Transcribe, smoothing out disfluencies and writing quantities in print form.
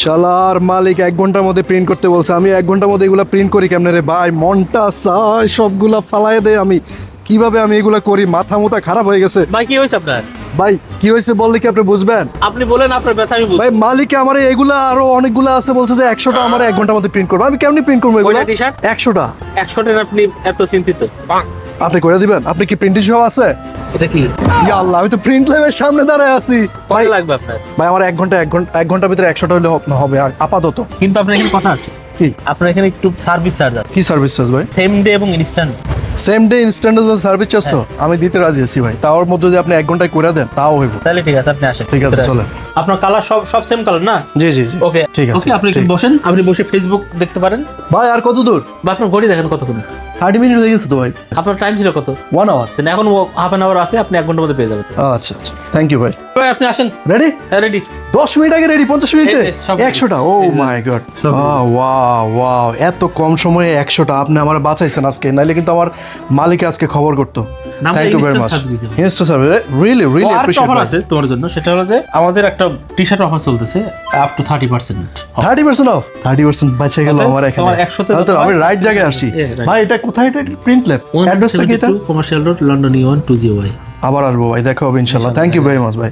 শালার মালিক 1 ঘন্টার মধ্যে প্রিন্ট করতে বলছে, আমি 1 ঘন্টার মধ্যে এগুলা প্রিন্ট করি কেমনে রে ভাই? মনটা চায় সবগুলা ফালায় দেয়। আমি কিভাবে আমি এগুলা করি? মাথা মুথা খারাপ হয়ে গেছে ভাই কি হয়েছে আপনার? ভাই। কি হয়েছে বললে কি আপনি বুঝবেন? আপনি বলেন আপনার ব্যথা আমি বুঝবো। ভাই মালিক আমার এগুলা আরো অনেকগুলো আছে, বলছে যে 100টা আমার 1 ঘন্টার মধ্যে প্রিন্ট করবো। আমি কেমনি প্রিন্ট করবো এগুলা? কয়টা টি-শার্ট? 100টা। 100টার আপনি এত চিন্তিত? আপনি করে দিবেন? আপনি কি প্রিন্টিং সব আছে? এটা কি? ইয়া আল্লাহ, আমি তো প্রিন্ট ল্যাবের সামনে দাঁড়ায় আছি ভাই। কয় লাগবে আপনার? ভাই আমার 1 ঘন্টার ভিতরে 100টা হলে হবে আপাতত। কিন্তু আপনার এখানে কথা আছে, কি আপনার এখানে একটু সার্ভিস চার্জ আছে। কি সার্ভিস চার্জ ভাই? সেম ডে এবং instant. Same day instant service charge তো আমি দিতে রাজি আছি ভাই। তার মধ্যে যদি আপনি 1 ঘন্টায় করে দেন তাও হইব। তাহলে ঠিক আছে, আপনি আসেন। ঠিক আছে, চলেন। আপনার কালার সব সেম কালার না? জি জি জি ওকে ঠিক আছে। ওকে, আপনি একটু ঠিক। বসেন, আপনি বসে ফেসবুক দেখতে পারেন। ভাই আর কত দূর? বা আপনার ঘড়ি দেখেন কতক্ষণ। 30 মিনিট হয়ে গেছে তো ভাই। আপনার টাইম ছিল কত? 1 আওয়ার। এখন হাফ অ্যান আওয়ার আছে, আপনি 1 ঘন্টার মধ্যে পেয়ে যাবেন। আচ্ছা আচ্ছা, থ্যাংক ইউ ভাই। ভাই আপনি আসেন। রেডি? হ্যাঁ রেডি। 10 মিনিট আগে রেডি, 50 মিনিটে এই যে, সব ready। 100টা। ও এই যে। মাই গড, সব ready। ওয়াও ওয়াও, এত কম সময়ে 100টা আপনি আমার বাঁচাইছেন আজকে, নাইলে কিন্তু আমার মালিক আজকে খবর করতো। না, thank you very instant much. service দিয়ে দেবো। ইনস্টা সার্ভিস, রিয়েলি ও, রিয়েলি আরেকটা অ্যাপ্রিশিয়েট। অফার আছে তোমার জন্য, সেটা হলো যে আমাদের একটা টি-শার্ট অফার চলতেছে আপ টু 30%। 30% অফ। 30% বাঁচে গেল Okay, আমার এখানে। তোমার 100 তে তাহলে তো কত আমি হয়? রাইট জায়গায় আসছি। Yeah, right. ভাই এটা কোথায়? এটা প্রিন্ট ল্যাব অ্যাড্রেসটা কি এটা? 172 commercial road, London E1 2GY। আবার আসবো ভাই, দেখা হবে ইনশাআল্লাহ। থ্যাংক ইউ ভেরি মাচ ভাই।